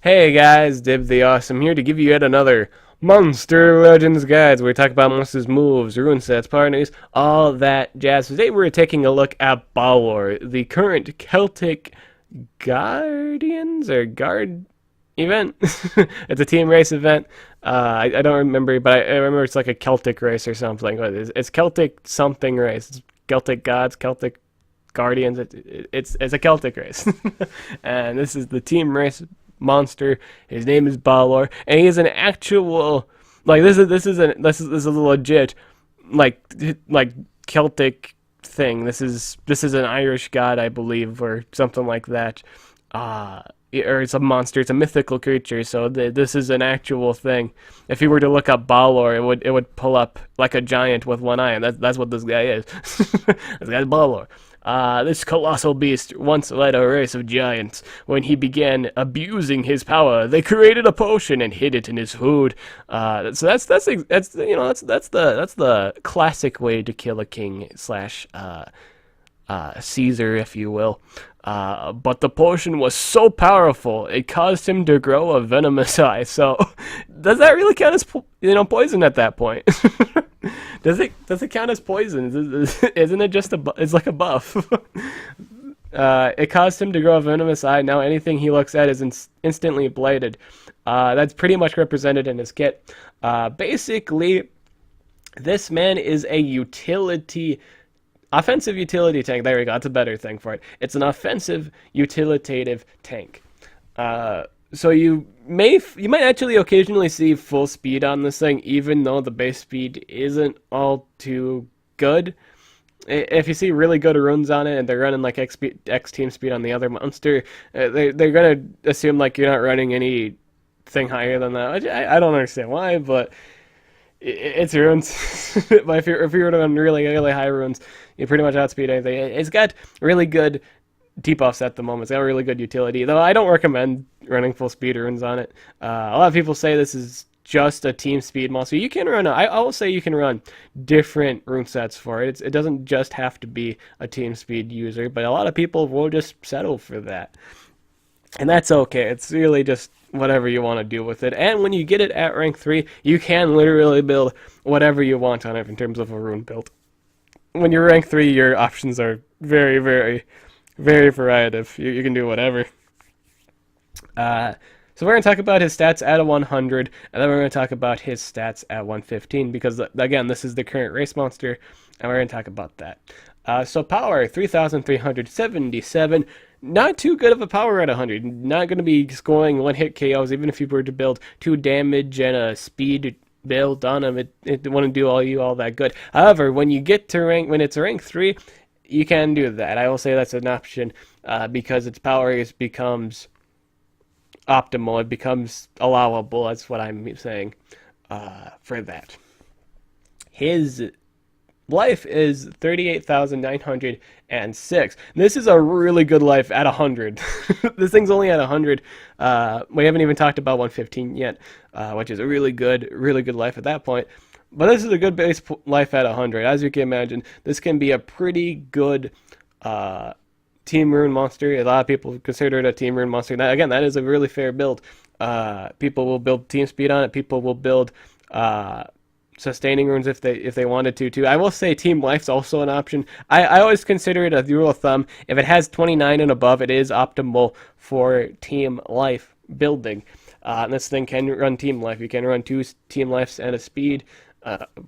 Hey guys, DibtheAwesome here to give you yet another Monster Legends Guides where we talk about monsters' moves, rune sets, partners, all that jazz. Today we're taking a look at Balor, the current Celtic Guardians or Guard event. It's a team race event. I don't remember, but I remember it's like a Celtic race or something. It's Celtic something race. It's Celtic gods, Celtic Guardians. It's a Celtic race, and this is the team race monster. His name is Balor, and he is an actual this is a legit like Celtic thing. This is an Irish god, I believe, or something like that. Or it's a monster. It's a mythical creature. So this is an actual thing. If you were to look up Balor, it would pull up like a giant with one eye, and that's what this guy is. This guy's Balor. This colossal beast once led a race of giants. When he began abusing his power, they created a potion and hid it in his food. So that's the classic way to kill a king slash Caesar, if you will. But the potion was so powerful, it caused him to grow a venomous eye. So, does that really count as poison at that point? Does it count as poison? Isn't it just it's like a buff? It caused him to grow a venomous eye. Now anything he looks at is instantly bladed. That's pretty much represented in his kit. Basically, this man is a offensive utility tank. There we go. That's a better thing for it. It's an offensive utilitative tank. So you might actually occasionally see full speed on this thing, even though the base speed isn't all too good. If you see really good runes on it and they're running like X team speed on the other monster, they're gonna assume like you're not running anything higher than that. I don't understand why, but it's runes. But if you were to run really high runes, you pretty much outspeed anything. It's got really good debuffs at the moment. It's got really good utility, though I don't recommend running full speed runes on it. A lot of people say this is just a team speed monster. You can run. I will say you can run different rune sets for it. It doesn't just have to be a team speed user, but a lot of people will just settle for that, and that's okay. It's really just whatever you want to do with it. And when you get it at rank 3, you can literally build whatever you want on it in terms of a rune build. When you're rank 3, your options are very, very, very variative. You can do whatever. So we're going to talk about his stats at a 100, and then we're going to talk about his stats at 115, because, again, this is the current race monster, and we're going to talk about that. So power, 3,377. Not too good of a power at 100. Not going to be scoring one-hit KOs, even if you were to build 2 damage and a speed build on him. It wouldn't do all that good. However, when you get to when it's rank 3, you can do that. I will say that's an option because its power becomes optimal. It becomes allowable. That's what I'm saying for that. His life is 38,906. This is a really good life at 100. This thing's only at 100. We haven't even talked about 115 yet, which is a really good life at that point. But this is a good base life at 100. As you can imagine, this can be a pretty good team rune monster. A lot of people consider it a team rune monster. That is a really fair build. People will build team speed on it. People will build sustaining runes if they wanted to too. I will say team life's also an option. I always consider it a rule of thumb. If it has 29 and above, it is optimal for team life building. And this thing can run team life. You can run 2 team lives and a speed.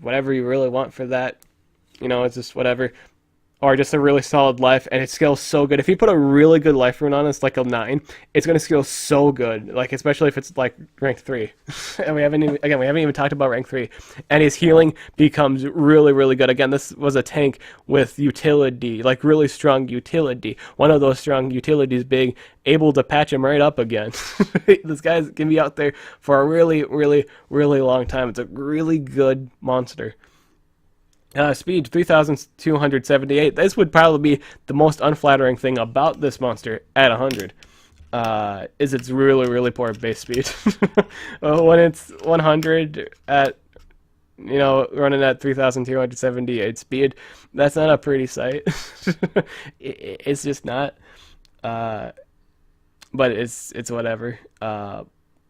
Whatever you really want for that. It's just whatever. Or just a really solid life, and it scales so good. If you put a really good life rune on it, it's like a 9, it's going to scale so good, like especially if it's like rank 3. And we haven't even talked about rank 3. And his healing becomes really good. Again, this was a tank with utility, like really strong utility. One of those strong utilities being able to patch him right up again. This guy can be out there for a really long time. It's a really good monster. Speed 3,278. This would probably be the most unflattering thing about this monster at 100. Is its really poor base speed. When it's 100 at running at 3,278 speed, that's not a pretty sight. It's just not. but it's whatever. Yeah,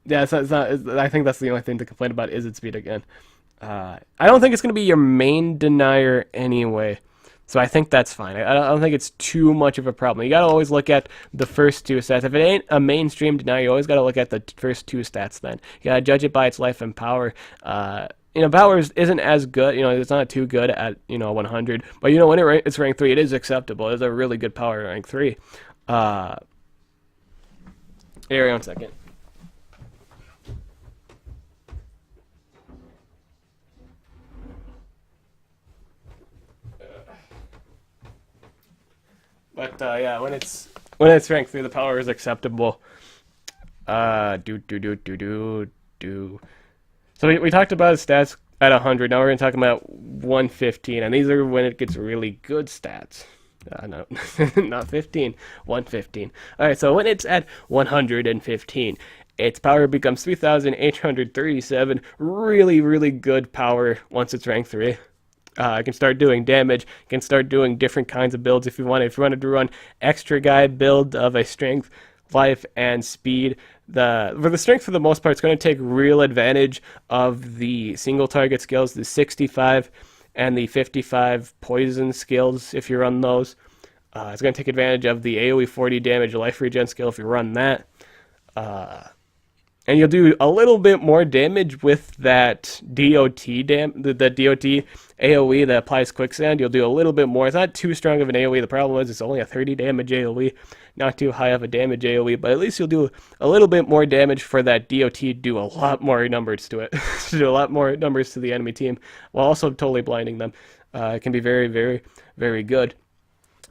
it's not. I think that's the only thing to complain about is its speed again. I don't think it's going to be your main denier anyway, so I think that's fine. I don't think it's too much of a problem. You got to always look at the first two stats. If it ain't a mainstream denier, you always got to look at the first two stats then. You got to judge it by its life and power. Power isn't as good. It's not too good at 100, but when it's rank 3, it is acceptable. It's a really good power rank 3. Here, 1 second. But yeah, when it's rank 3, the power is acceptable. So we talked about his stats at 100. Now we're going to talk about 115, and these are when it gets really good stats. No, not 15, 115. All right, so when it's at 115, its power becomes 3,837. Really, really good power once it's rank 3. It can start doing damage. It can start doing different kinds of builds if you want. If you wanted to run extra guy build of a strength, life, and speed, for the strength for the most part, it's going to take real advantage of the single target skills, the 65 and the 55 poison skills if you run those. It's going to take advantage of the AoE 40 damage life regen skill if you run that. And you'll do a little bit more damage with that DOT the DOT AoE that applies quicksand. You'll do a little bit more. It's not too strong of an AoE. The problem is it's only a 30 damage AoE, not too high of a damage AoE, but at least you'll do a little bit more damage for that DOT. Do a lot more numbers to it. Do a lot more numbers to the enemy team while also totally blinding them. It can be very, very, very good.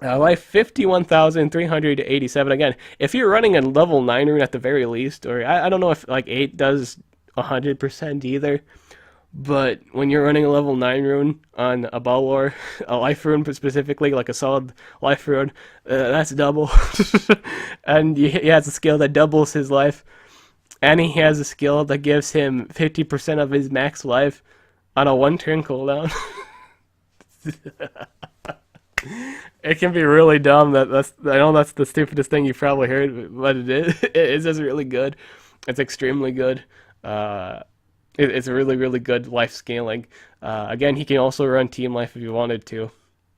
Life 51,387. Again, if you're running a level 9 rune at the very least, or I don't know if like 8 does 100% either, but when you're running a level 9 rune on a Balor, a life rune specifically, like a solid life rune, that's double. And he has a skill that doubles his life, and he has a skill that gives him 50% of his max life on a 1-turn cooldown. It can be really dumb. I know that's the stupidest thing you've probably heard, but it is. It's just really good. It's extremely good. It's really, really good life scaling. Again, he can also run team life if you wanted to.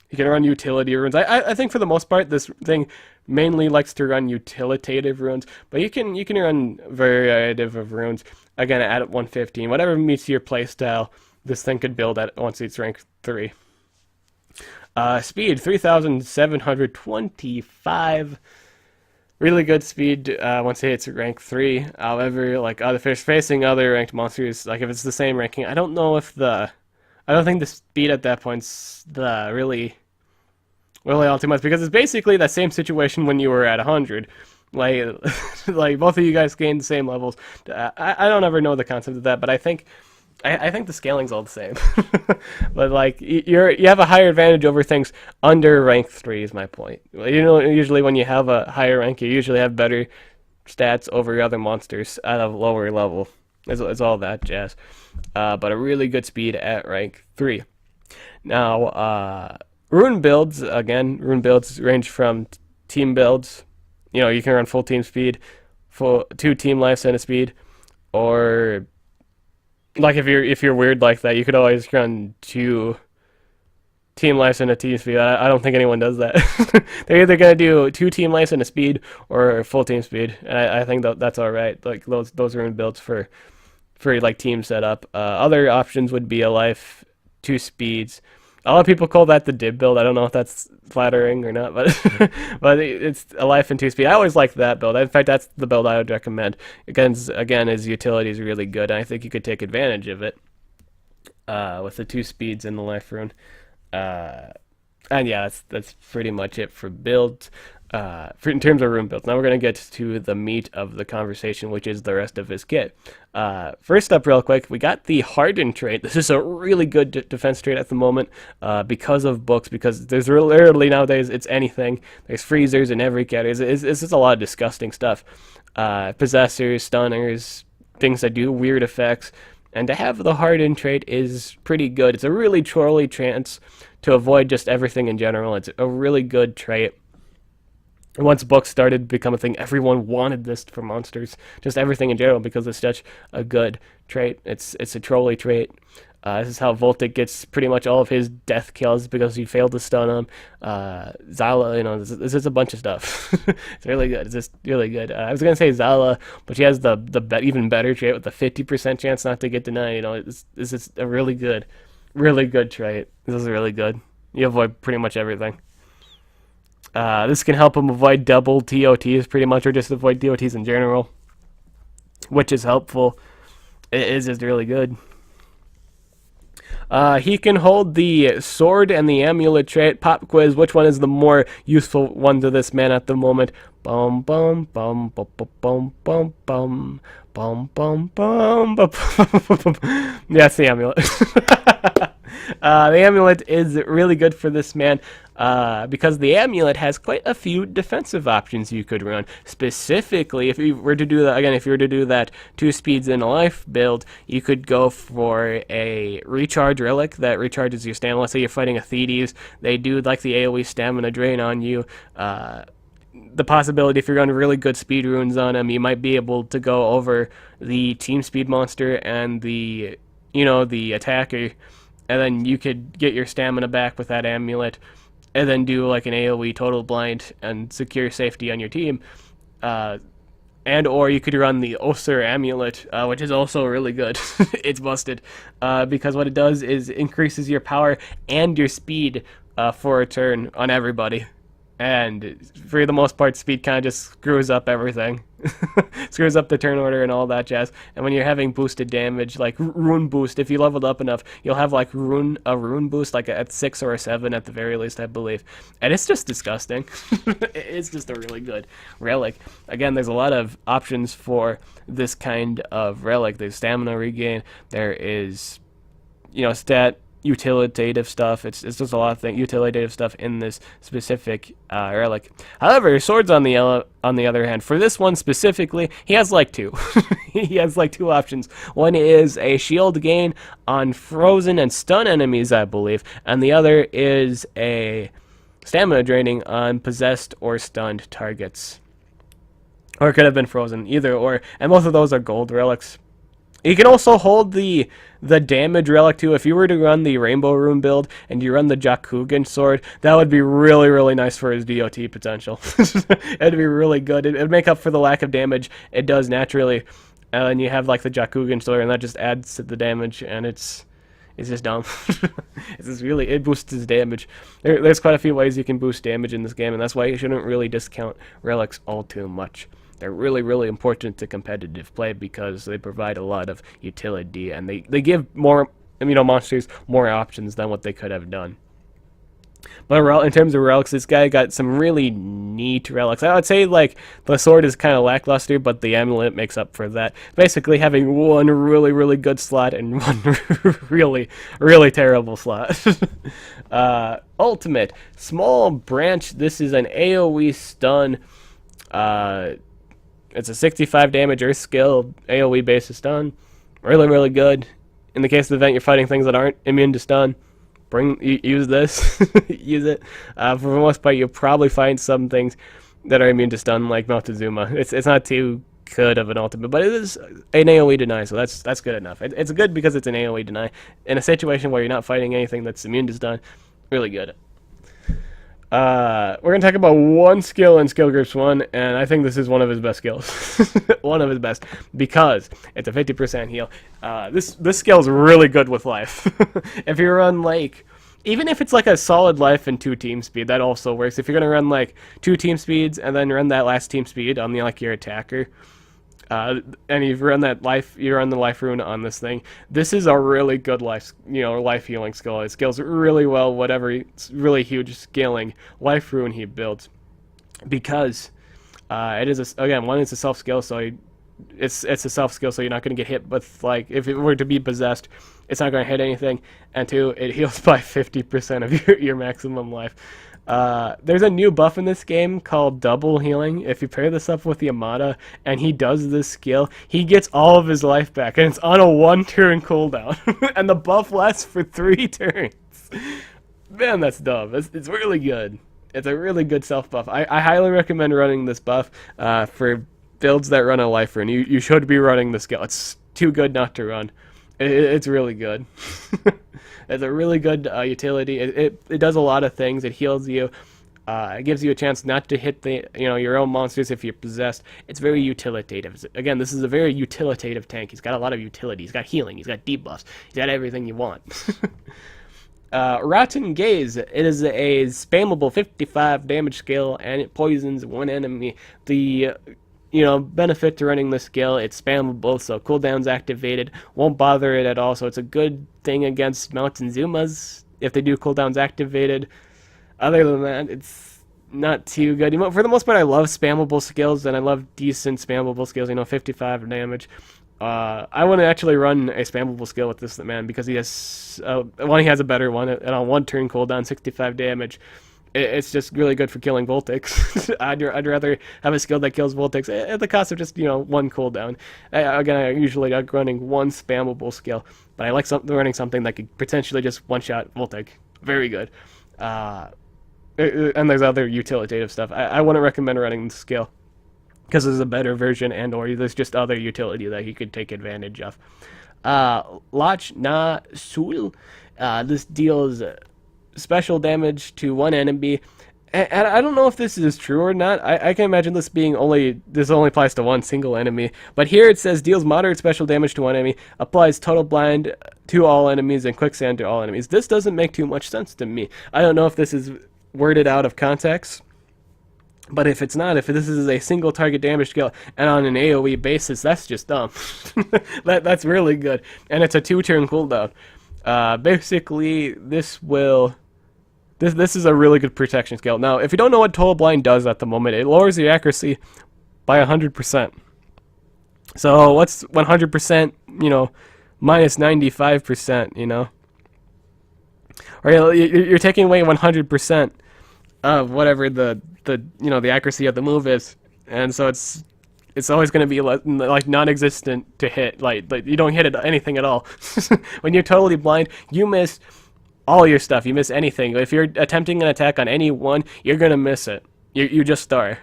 He can run utility runes. I think for the most part, this thing mainly likes to run utilitative runes, but you can run variety of runes. Again, at 115, whatever meets your playstyle, this thing could build at once it's rank 3. Speed 3,725. Really good speed once it hits rank 3. However, like other fish facing other ranked monsters, like if it's the same ranking, I don't think the speed at that point's really all too much, because it's basically that same situation when you were at 100. Like both of you guys gained the same levels. I don't ever know the concept of that, but I think the scaling's all the same. But like you have a higher advantage over things under rank 3 is my point. Usually when you have a higher rank, you usually have better stats over other monsters at a lower level. It's all that jazz. But a really good speed at rank 3. Now, rune builds range from team builds. You can run full team speed, 2 team lives and a speed, or like if you're weird like that, you could always run 2 team lives and a team speed. I don't think anyone does that. They're either gonna do 2 team lives and a speed or full team speed, and I think that's all right. Like those rune builds for like team setup. Other options would be a life, 2 speeds. A lot of people call that the dib build. I don't know if that's flattering or not, but but it's a life and 2 speed. I always like that build. In fact, that's the build I would recommend. Again, his utility is really good, and I think you could take advantage of it with the 2 speeds and the life rune. And yeah, that's pretty much it for builds. In terms of rune builds, now we're going to get to the meat of the conversation, which is the rest of his kit. First up, real quick, we got the Harden Trait. This is a really good defense trait at the moment because of books, because there's rarely nowadays it's anything. There's freezers in every category. It's just a lot of disgusting stuff. Possessors, stunners, things that do weird effects. And to have the Harden Trait is pretty good. It's a really trolly chance to avoid just everything in general. It's a really good trait. Once books started to become a thing, everyone wanted this for monsters, just everything in general, because it's such a good trait. It's a trolly trait. This is how Voltic gets pretty much all of his death kills because he failed to stun him. Zala, this is a bunch of stuff. It's really good. It's just really good. I was gonna say Zala, but she has the even better trait with the 50% chance not to get denied. This is a really good trait. This is really good. You avoid pretty much everything. This can help him avoid double TOTs pretty much, or just avoid TOTs in general, which is helpful. It is just really good. He can hold the sword and the amulet trait. Pop quiz, which one is the more useful one to this man at the moment? Bum bum bum bum bum bum bum bum bum bum bum. Yeah, it's the amulet. The amulet is really good for this man because the amulet has quite a few defensive options you could run. Specifically, if you were to do that, again, if you were to do that 2 speeds in a life build, you could go for a recharge relic that recharges your stamina. Let's say you're fighting a Thedes, they do like the AoE stamina drain on you. The possibility, if you're running really good speed runes on him, you might be able to go over the team speed monster and the attacker, and then you could get your stamina back with that amulet, and then do like an AoE total blind and secure safety on your team. And or you could run the Osir amulet, which is also really good. It's busted, because what it does is increases your power and your speed for a turn on everybody. And for the most part, speed kind of just screws up everything. Screws up the turn order and all that jazz. And when you're having boosted damage, like rune boost, if you leveled up enough, you'll have like a rune boost, like at 6 or a 7 at the very least, I believe. And it's just disgusting. It's just a really good relic. Again, there's a lot of options for this kind of relic. There's stamina regain. There is, stat utilitative stuff. It's just a lot of utilitative stuff in this specific relic. However, swords on the other hand, for this one specifically, he has like 2. He has like 2 options. One is a shield gain on frozen and stun enemies, I believe, and the other is a stamina draining on possessed or stunned targets. Or it could have been frozen, either or, and both of those are gold relics. You can also hold the damage relic too. If you were to run the Rainbow Rune build and you run the Jakugan sword, that would be really, really nice for his DOT potential. It'd be really good. It'd make up for the lack of damage it does naturally. And you have like the Jakugan sword, and that just adds to the damage, and it's just dumb. It boosts his damage. There's quite a few ways you can boost damage in this game, and that's why you shouldn't really discount relics all too much. They're really, really important to competitive play because they provide a lot of utility, and they give more, monsters more options than what they could have done. But in terms of relics, this guy got some really neat relics. I would say like the sword is kind of lackluster, but the amulet makes up for that. Basically having one really, really good slot and one really, really terrible slot. Ultimate. Small branch. This is an AoE stun. It's a 65 damage Earth skill, AoE based stun. Really, really good. In the case of the event, you're fighting things that aren't immune to stun. Use this. Use it. For the most part, you'll probably find some things that are immune to stun, like Montezuma. It's not too good of an ultimate, but it is an AoE deny, so that's good enough. It's good because it's an AoE deny. In a situation where you're not fighting anything that's immune to stun, really good. We're going to talk about one skill in Skill Groups 1, and I think this is one of his best skills. One of his best, because it's a 50% heal. This skill is really good with life. If you run, like, even if it's like a solid life and 2 team speed, that also works. If you're going to run, like, 2 team speeds and then run that last team speed on your attacker, and you run the life rune on this thing. This is a really good life healing skill. It scales really well. It's really huge scaling life rune he builds, because it is one, it's a self skill, so it's a self skill, so you're not going to get hit. But like if it were to be possessed, it's not going to hit anything. And 2, it heals by 50% of your maximum life. There's a new buff in this game called Double Healing. If you pair this up with the Amada and he does this skill, he gets all of his life back, and it's on a 1-turn cooldown. And the buff lasts for 3 turns. Man, that's dumb. It's really good. It's a really good self buff. I highly recommend running this buff for builds that run a life rune. You should be running the skill. It's too good not to run. It's really good. It's a really good utility. It does a lot of things. It heals you. It gives you a chance not to hit your own monsters if you're possessed. It's very utilitative. Again, this is a very utilitative tank. He's got a lot of utility. He's got healing. He's got debuffs. He's got everything you want. Rotten Gaze. It is a spammable 55 damage skill, and it poisons one enemy. The benefit to running this skill, it's spammable, so cooldown's activated, won't bother it at all, so it's a good thing against Mountain Zumas if they do cooldowns activated. Other than that, it's not too good. For the most part, I love spammable skills, and I love decent spammable skills, 55 damage. I want to actually run a spammable skill with this man, because he has he has a better one, and on one turn cooldown, 65 damage. It's just really good for killing Voltics. I'd rather have a skill that kills Voltics at the cost of just one cooldown. Again, I usually like running one spammable skill, but I like running something that could potentially just one-shot Voltic. Very good. And there's other utilitative stuff. I wouldn't recommend running the skill because there's a better version, and or there's just other utility that he could take advantage of. Lach Na Sul. This deals special damage to one enemy, and I don't know if this is true or not. I can imagine this being only applies to one single enemy, but here it says deals moderate special damage to one enemy, applies total blind to all enemies and quicksand to all enemies. This doesn't make too much sense to me. I don't know if this is worded out of context, but if it's not, if this is a single target damage skill and on an AoE basis, that's just dumb. That's really good, and it's a 2-turn cooldown. Basically, this is a really good protection skill. Now, if you don't know what Total Blind does at the moment, it lowers your accuracy by 100%. So what's 100%, minus 95%, Or you're taking away 100% of whatever the accuracy of the move is. And so it's always going to be like non-existent to hit. Like you don't hit anything at all. When you're totally blind, you miss all your stuff. You miss anything. If you're attempting an attack on anyone, you're gonna miss it. You just start.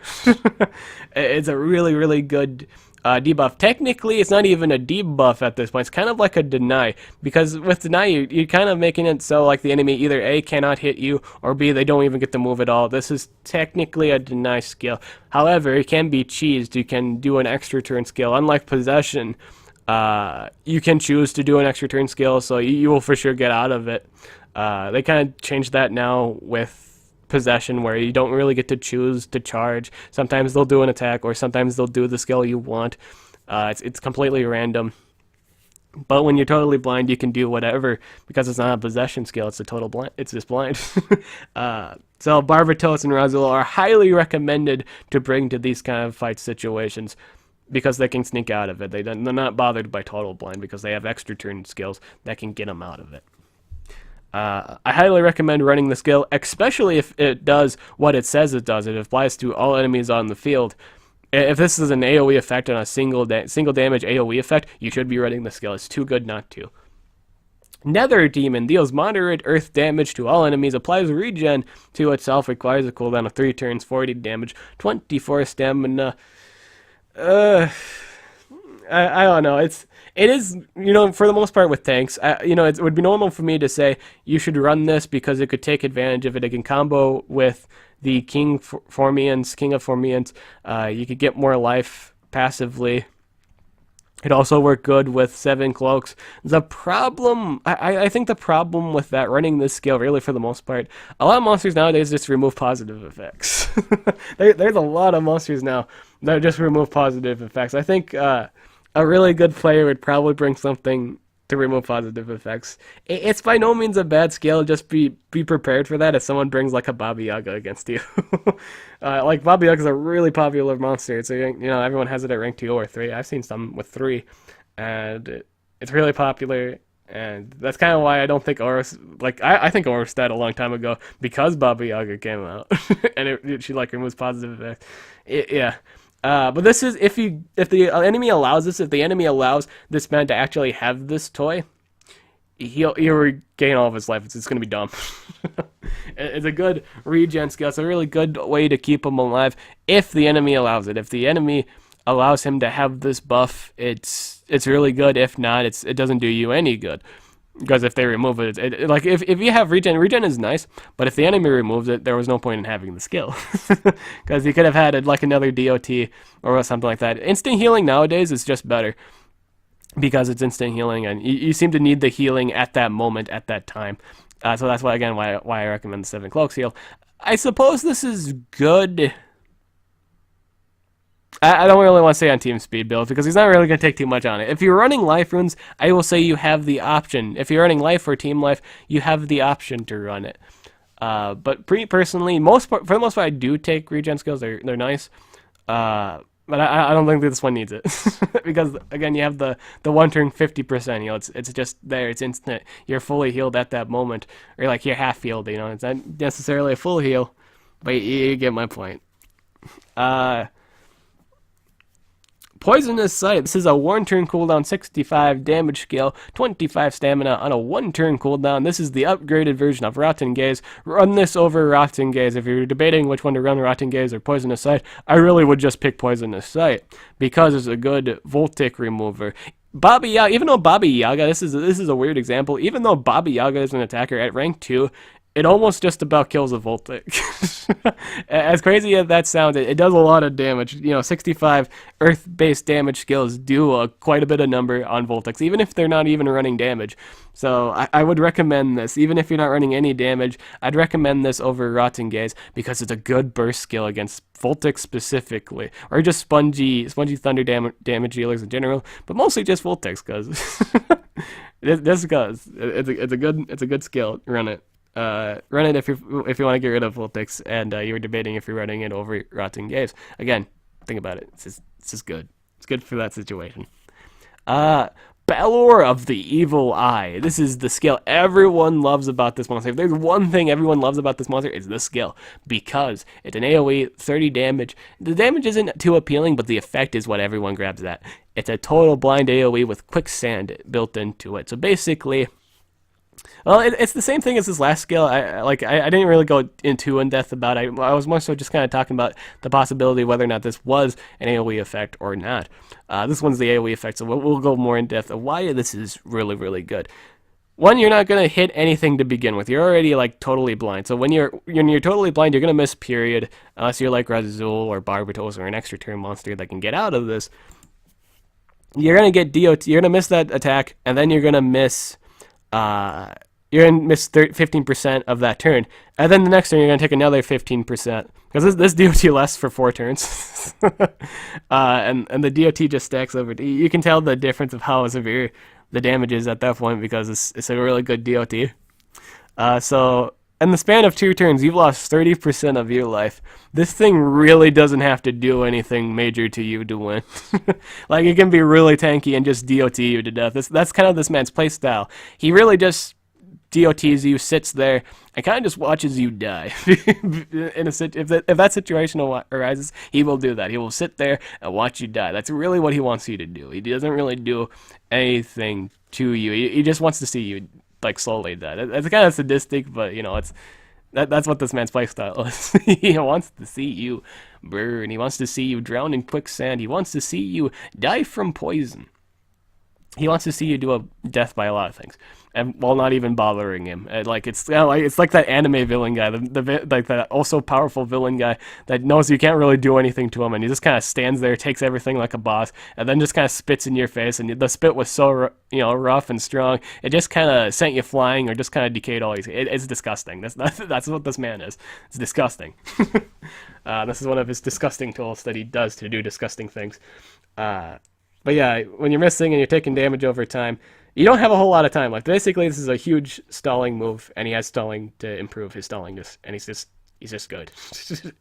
It's a really, really good debuff. Technically, it's not even a debuff at this point. It's kind of like a deny, because with deny, you're kind of making it so like the enemy either A, cannot hit you, or B, they don't even get to move at all. This is technically a deny skill. However, it can be cheesed. You can do an extra turn skill. Unlike possession, you can choose to do an extra turn skill, so you will for sure get out of it. They kind of changed that now with possession, where you don't really get to choose to charge. Sometimes they'll do an attack, or sometimes they'll do the skill you want. It's completely random. But when you're totally blind, you can do whatever, because it's not a possession skill. It's a total blind. It's just blind. So Barbatos and Razul are highly recommended to bring to these kind of fight situations, because they can sneak out of it. They're not bothered by total blind, because they have extra turn skills that can get them out of it. I highly recommend running the skill, especially if it does what it says it does. It applies to all enemies on the field. If this is an AoE effect on a single damage AoE effect, you should be running the skill. It's too good not to. Nether Demon deals moderate earth damage to all enemies, applies regen to itself, requires a cooldown of 3 turns, 40 damage, 24 stamina. I don't know. It is, for the most part with tanks, it would be normal for me to say you should run this because it could take advantage of it. It can combo with the King of Formians. You could get more life passively. It'd also work good with 7 cloaks. The problem, I think the problem with that, running this skill, really for the most part, a lot of monsters nowadays just remove positive effects. There's a lot of monsters now that just remove positive effects. I think a really good player would probably bring something to remove positive effects. It's by no means a bad skill. Just be prepared for that if someone brings like a Baba Yaga against you. Like Baba Yaga is a really popular monster. So everyone has it at rank 2 or 3. I've seen some with 3, and it's really popular. And that's kind of why I don't think Oros, I think Oros died a long time ago because Baba Yaga came out, and she removes positive effects. Yeah. But this is if the enemy allows this. If the enemy allows this man to actually have this toy, he'll regain all of his life. It's going to be dumb. It's a good regen skill. It's a really good way to keep him alive if the enemy allows it. If the enemy allows him to have this buff, it's really good. If not, it doesn't do you any good. Because if they remove it, like if you have regen is nice, but if the enemy removes it, there was no point in having the skill. Because you could have had like another DOT or something like that. Instant healing nowadays is just better because it's instant healing, and you seem to need the healing at that moment, at that time. So that's why I recommend the 7 Cloaks heal. I suppose this is good. I don't really want to say on team speed build because he's not really going to take too much on it. If you're running life runes, I will say you have the option. If you're running life or team life, you have the option to run it. But personally, for the most part, I do take regen skills. They're nice. But I don't think this one needs it because again you have the 1 turn 50% heal. It's just there. It's instant. You're fully healed at that moment, or like you're half healed. You know, it's not necessarily a full heal, but you get my point. Poisonous Sight. This is a 1 turn cooldown, 65 damage skill, 25 stamina on a 1 turn cooldown. This is the upgraded version of Rotten Gaze. Run this over Rotten Gaze. If you're debating which one to run, Rotten Gaze or Poisonous Sight, I really would just pick Poisonous Sight because it's a good Voltic remover. Baba Yaga, even though Baba Yaga, this is a weird example, even though Baba Yaga is an attacker at rank 2, it almost just about kills a Voltic. As crazy as that sounds, it does a lot of damage. You know, 65 Earth-based damage skills do quite a bit of number on Voltics, even if they're not even running damage. So I would recommend this. Even if you're not running any damage, I'd recommend this over Rotten Gaze because it's a good burst skill against Voltics specifically, or just spongy thunder damage dealers in general, but mostly just Voltics because it's a good skill. Run it. Run it if you want to get rid of Voltics, and you were debating if you're running it over Rotten Gaze. Again, think about it. It's just good. It's good for that situation. Balor of the Evil Eye. This is the skill everyone loves about this monster. If there's one thing everyone loves about this monster, it's this skill. Because it's an AoE, 30 damage. The damage isn't too appealing, but the effect is what everyone grabs at. It's a total blind AoE with quicksand built into it. So basically, well, it's the same thing as this last skill. I didn't really go into in depth about it. I was more so just kind of talking about the possibility whether or not this was an AoE effect or not. This one's the AoE effect, so we'll go more in depth of why this is really, really good. One, you're not gonna hit anything to begin with. You're already like totally blind. So when you're totally blind, you're gonna miss period, unless you're like Razul or Barbatos or an extra turn monster that can get out of this. You're gonna get DOT. You're gonna miss that attack, and then you're gonna miss. You're going to miss 15% of that turn. And then the next turn, you're going to take another 15%. Because this DOT lasts for 4 turns. And the DOT just stacks over. You can tell the difference of how severe the damage is at that point because it's a really good DOT. So, in the span of 2 turns, you've lost 30% of your life. This thing really doesn't have to do anything major to you to win. Like, it can be really tanky and just DOT you to death. That's kind of this man's playstyle. He really just DOTs you, sits there, and kind of just watches you die. If that situation arises, he will do that. He will sit there and watch you die. That's really what he wants you to do. He doesn't really do anything to you. He just wants to see you like slowly die. It's kind of sadistic, but you know, that's what this man's playstyle is. He wants to see you burn. He wants to see you drown in quicksand. He wants to see you die from poison. He wants to see you do a death by a lot of things, and while not even bothering him. It's like that anime villain guy, like that also powerful villain guy that knows you can't really do anything to him, and he just kind of stands there, takes everything like a boss, and then just kind of spits in your face. And the spit was so rough and strong, it just kind of sent you flying, or just kind of decayed all. It's disgusting. That's what this man is. It's disgusting. This is one of his disgusting tools that he does to do disgusting things. But yeah, when you're missing and you're taking damage over time, you don't have a whole lot of time left. Basically, this is a huge stalling move, and he has stalling to improve his stallingness, and he's just good.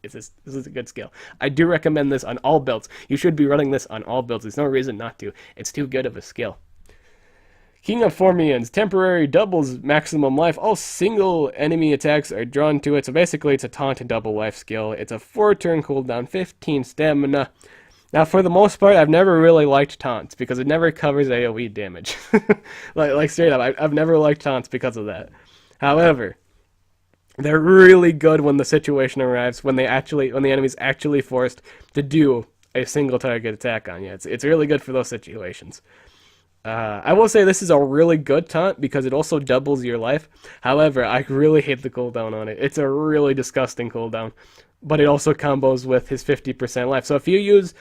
This is a good skill. I do recommend this on all builds. You should be running this on all builds. There's no reason not to. It's too good of a skill. King of Formians, temporary doubles maximum life. All single enemy attacks are drawn to it. So basically, it's a taunt and double life skill. It's a 4-turn cooldown, 15 stamina. Now, for the most part, I've never really liked taunts because it never covers AoE damage. Like straight up, I've never liked taunts because of that. However, they're really good when the situation arrives, when the enemy's actually forced to do a single target attack on you. It's really good for those situations. I will say this is a really good taunt because it also doubles your life. However, I really hate the cooldown on it. It's a really disgusting cooldown. But it also combos with his 50% life. So if you use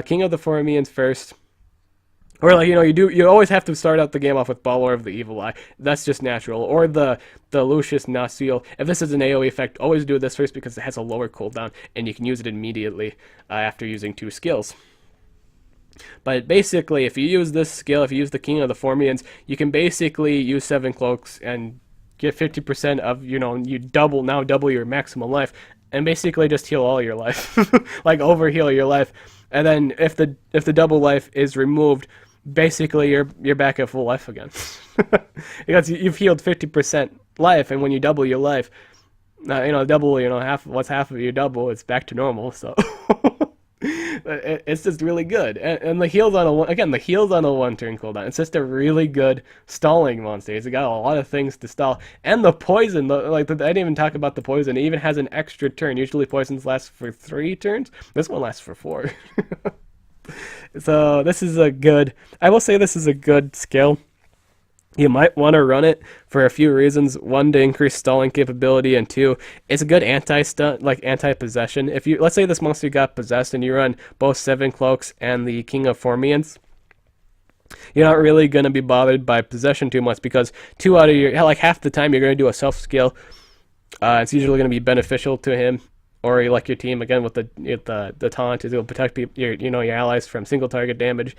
King of the Formians first, or like you always have to start out the game off with Balor of the Evil Eye. That's just natural. Or the Lucius Nasil. If this is an AoE effect, always do this first because it has a lower cooldown and you can use it immediately after using 2 skills. But basically, if you use this skill, if you use the King of the Formians, you can basically use 7 cloaks and get 50% of you double your maximum life. And basically just heal all your life, like overheal your life, and then if the double life is removed, basically you're back at full life again, because you've healed 50% life, and when you double your life, double half of your double, it's back to normal. So it's just really good, and the heals on the heals on a 1-turn cooldown. It's just a really good stalling monster. It's got a lot of things to stall, and the poison. I didn't even talk about the poison. It even has an extra turn. Usually poisons last for 3 turns. This one lasts for 4. So this is I will say this is a good skill. You might want to run it for a few reasons. 1, to increase stalling capability, and 2, it's a good anti-stun, like anti-possession. If let's say this monster got possessed and you run both 7 cloaks and the King of Formians, you're not really going to be bothered by possession too much because 2 out of half the time you're going to do a self skill. It's usually going to be beneficial to him or your team. Again, with the taunt, it'll protect your allies from single target damage,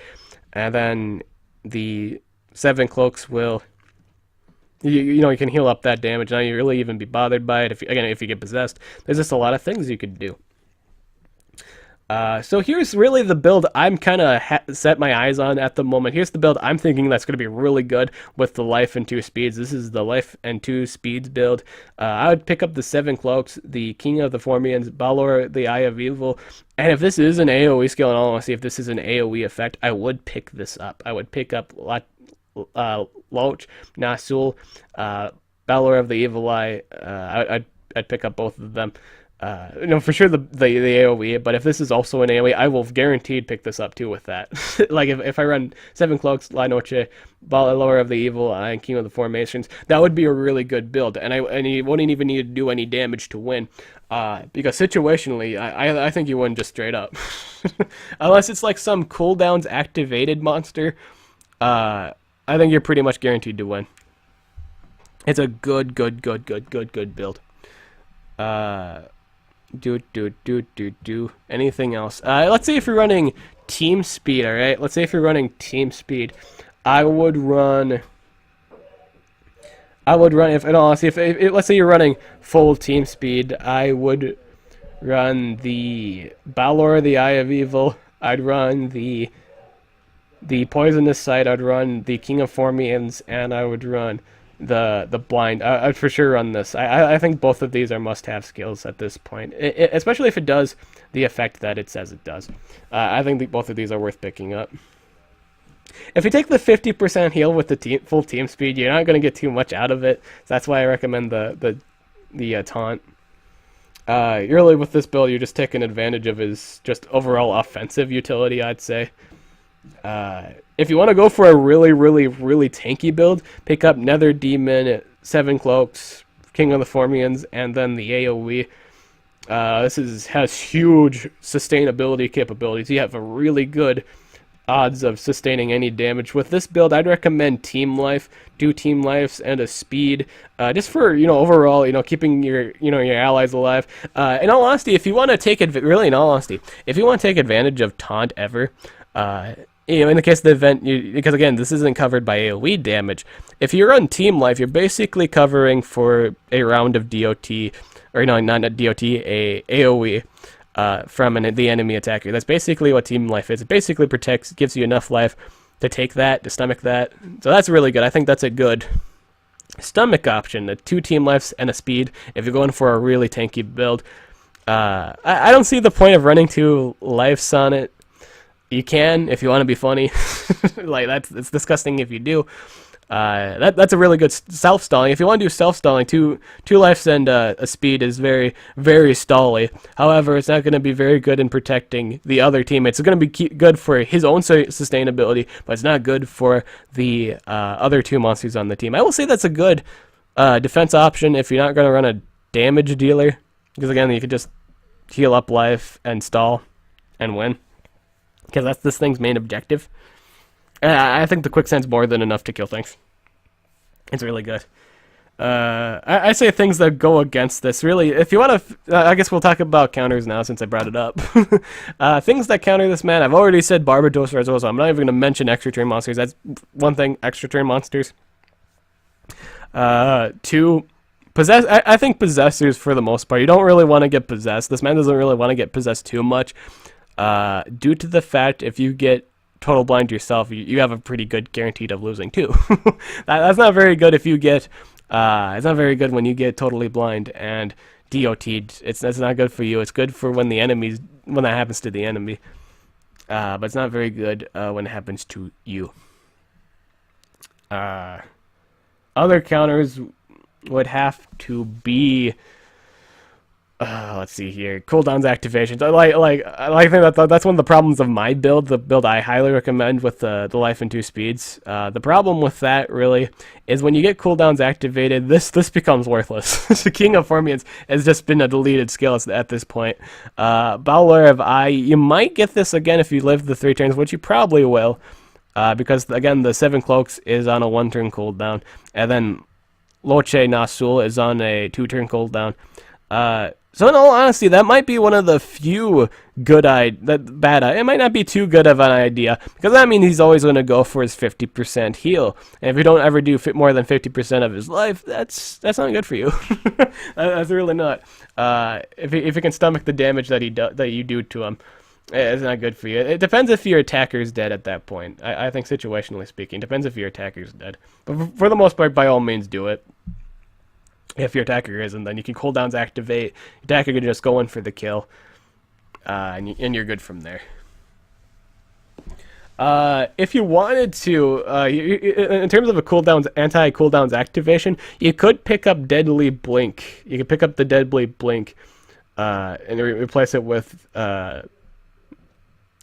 and then the 7 cloaks will, you can heal up that damage. Now you really even be bothered by it if you get possessed. There's just a lot of things you could do. So here's really the build I'm kind of set my eyes on at the moment. Here's the build I'm thinking that's going to be really good with the life and 2 speeds. This is the life and 2 speeds build. I would pick up the 7 cloaks, the King of the Formians, Balor, the Eye of Evil. And if this is an AoE skill, and I want to see if this is an AoE effect, I would pick this up. I would pick up Loach, Nasul, Balor of the Evil Eye. I'd pick up both of them. For sure the AoE, but if this is also an AoE, I will guaranteed pick this up too with that. Like if I run 7 cloaks, La Noche, Balor of the Evil Eye, and King of the Formations, that would be a really good build, and you wouldn't even need to do any damage to win. Because situationally, I think you win just straight up. Unless it's like some cooldowns activated monster, I think you're pretty much guaranteed to win. It's a good build. Anything else? Let's say if you're running team speed, alright? Let's say if you're running team speed, I would run, if in all honesty, if let's say you're running full team speed, I would run the Balor, the Eye of Evil. I'd run the Poisonous Sight. I'd run the King of Formians, and I would run the Blind. I'd for sure run this. I think both of these are must-have skills at this point, especially if it does the effect that it says it does. I think both of these are worth picking up. If you take the 50% heal with the full team speed, you're not going to get too much out of it. So that's why I recommend the taunt. Really, with this build, you're just taking advantage of his just overall offensive utility, I'd say. If you want to go for a really tanky build, pick up Nether Demon, 7 Cloaks, King of the Formians, and then the AoE. This has huge sustainability capabilities. You have a really good odds of sustaining any damage. With this build, I'd recommend Team Life, 2 Team Lives, and a Speed, just for, overall, keeping your allies alive. In all honesty, if you want to take if you want to take advantage of Taunt ever, in the case of the event, because again, this isn't covered by AoE damage. If you're on Team Life, you're basically covering for a round of DOT, or no, not DOT, a AoE. From the enemy attacker. That's basically what Team Life is. It basically gives you enough life to take that, to stomach that. So that's really good. I think that's a good stomach option. The 2 Team Lives and a Speed if you're going for a really tanky build. I don't see the point of running 2 lives on it. You can if you want to be funny. Like it's disgusting if you do. That's a really good self stalling. If you want to do self stalling, two lives and a speed is very very stally. However, it's not going to be very good in protecting the other teammates. It's going to be good for his own sustainability, but it's not good for the other two monsters on the team. I will say that's a good defense option if you're not going to run a damage dealer, because again, you could just heal up life and stall and win, because that's this thing's main objective. I think the quicksand's more than enough to kill things. It's really good. I say things that go against this. Really, if you want to, I guess we'll talk about counters now since I brought it up. Things that counter this man. I've already said Barbados Rezo, so I'm not even going to mention extra turn monsters. That's one thing. Extra turn monsters. Two, possess. I think possessors for the most part. You don't really want to get possessed. This man doesn't really want to get possessed too much, due to the fact if you get total blind yourself, you have a pretty good guaranteed of losing too. That's not very good if you get. It's not very good when you get totally blind and DOT'd. That's not good for you. It's good for when that happens to the enemy, but it's not very good when it happens to you. Other counters would have to be. Let's see here. Cooldowns activations. I think that's one of the problems of my build. The build I highly recommend with the life and 2 speeds. The problem with that really is when you get cooldowns activated, this becomes worthless. The King of Formians has just been a deleted skill at this point. Balor of Eye, you might get this again if you live the 3 turns, which you probably will, because again the 7 cloaks is on a 1-turn cooldown, and then Loche Nasul is on a 2-turn cooldown. So in all honesty, that might be one of the few it might not be too good of an idea, because that means he's always going to go for his 50% heal. And if you don't ever do more than 50% of his life, that's not good for you. That's really not. If he can stomach the damage that you do to him, it's not good for you. It depends if your attacker's dead at that point. I think situationally speaking, depends if your attacker's dead. But for the most part, by all means, do it. If your attacker isn't, then you can cooldowns activate. Your attacker can just go in for the kill, and you're good from there. If you wanted to, in terms of a anti-cooldowns activation, you could pick up Deadly Blink. You could pick up the Deadly Blink, and replace it with.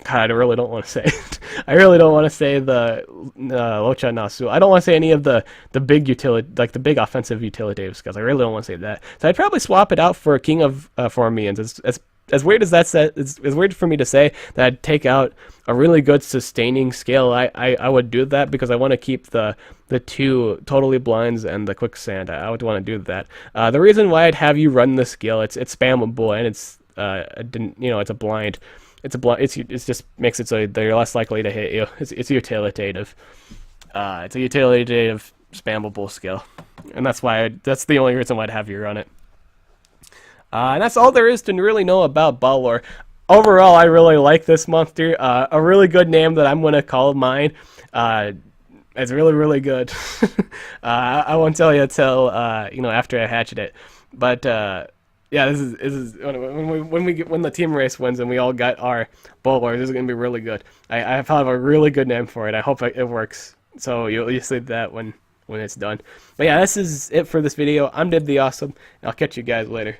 God, I really don't want to say it. I really don't want to say the Locha Nasu. I don't want to say any of the big the big offensive utilitative skills. I really don't want to say that. So I'd probably swap it out for a King of Formians. As weird as that it's weird for me to say that I'd take out a really good sustaining skill. I would do that because I want to keep the 2 totally blinds and the quicksand. I would want to do that. The reason why I'd have you run the skill, it's spammable, and it's a blind. It just makes it so they're less likely to hit you. It's utilitative. It's a utilitative spammable skill, and that's the only reason why I'd have you run it. And that's all there is to really know about Balor. Overall, I really like this monster. A really good name that I'm going to call mine. It's really really good. I won't tell you until after I hatchet it, but. Yeah, this is when the team race wins and we all got our Balor. This is gonna be really good. I have a really good name for it. I hope it works. So you'll see that when it's done. But yeah, this is it for this video. I'm DibtheAwesome, and I'll catch you guys later.